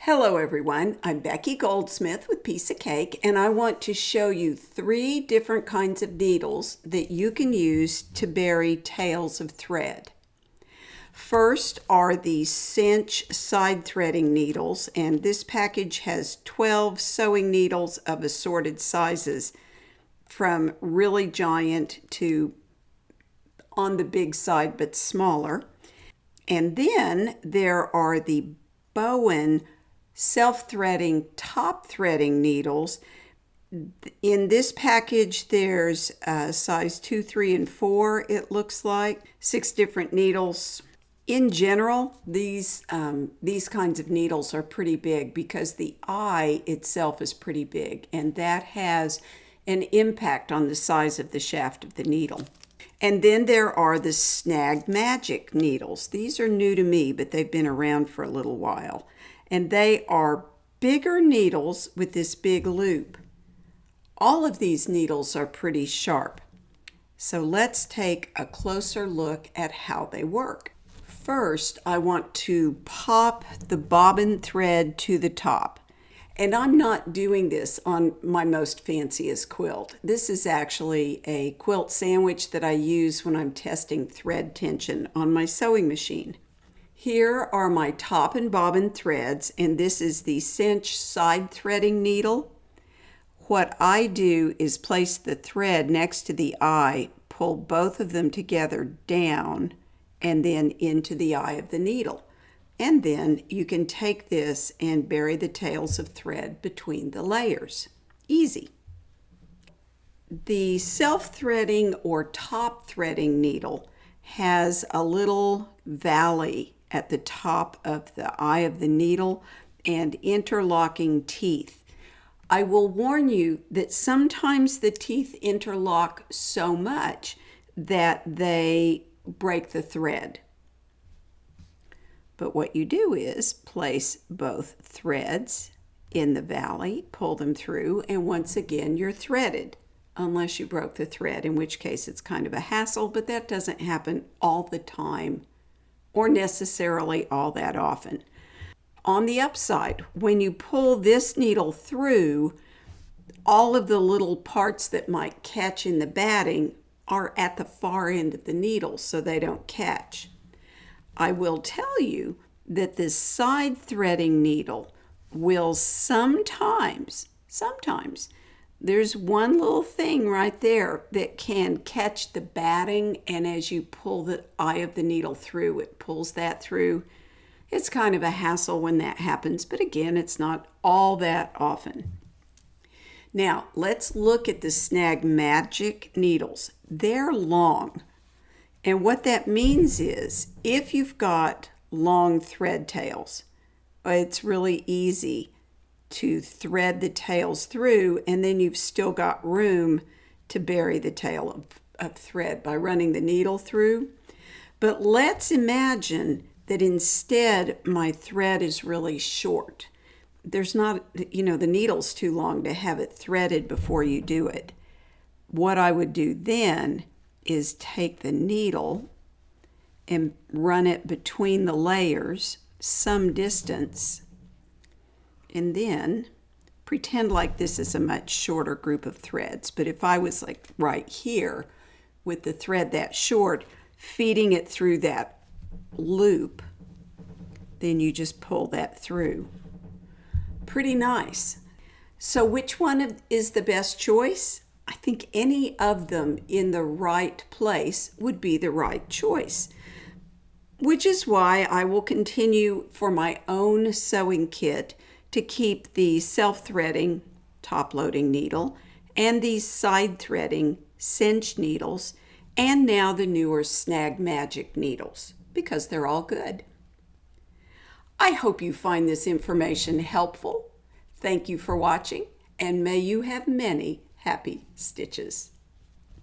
Hello everyone, I'm Becky Goldsmith with Piece of Cake, and I want to show you 3 different kinds of needles that you can use to bury tails of thread. First are the Sench Side Threading needles, and this package has 12 sewing needles of assorted sizes from really giant to on the big side but smaller. And then there are the Bohin Self-Threading top threading needles. In this package there's size 2, 3, and 4, it looks like 6 different needles. In general, these kinds of needles are pretty big because the eye itself is pretty big, and that has an impact on the size of the shaft of the needle. And then there are the Snag Magic Needles. These are new to me, but they've been around for a little while. And they are bigger needles with this big loop. All of these needles are pretty sharp. So let's take a closer look at how they work. First, I want to pop the bobbin thread to the top. And I'm not doing this on my most fanciest quilt. This is actually a quilt sandwich that I use when I'm testing thread tension on my sewing machine. Here are my top and bobbin threads, and this is the Sench Side Threading needle. What I do is place the thread next to the eye, pull both of them together down, and then into the eye of the needle. And then you can take this and bury the tails of thread between the layers. Easy. The self-threading or top threading needle has a little valley at the top of the eye of the needle and interlocking teeth. I will warn you that sometimes the teeth interlock so much that they break the thread. But what you do is place both threads in the valley, pull them through, and once again you're threaded, unless you broke the thread, in which case it's kind of a hassle, but that doesn't happen all the time or necessarily all that often. On the upside, when you pull this needle through, all of the little parts that might catch in the batting are at the far end of the needle so they don't catch. I will tell you that this side threading needle will sometimes, there's one little thing right there that can catch the batting, and as you pull the eye of the needle through, it pulls that through. It's kind of a hassle when that happens, but again, it's not all that often. Now, let's look at the Snag Magic needles. They're long. And what that means is, if you've got long thread tails, it's really easy to thread the tails through, and then you've still got room to bury the tail of thread by running the needle through. But let's imagine that instead my thread is really short. There's not, the needle's too long to have it threaded before you do it. What I would do then is take the needle and run it between the layers some distance, and then pretend like this is a much shorter group of threads. But if I was like right here with the thread that short, feeding it through that loop, then you just pull that through. Pretty nice. So which one is the best choice? I think any of them in the right place would be the right choice, which is why I will continue for my own sewing kit to keep the self-threading top-loading needle and these side-threading cinch needles, and now the newer Snag Magic needles, because they're all good. I hope you find this information helpful. Thank you for watching, and may you have many happy stitches.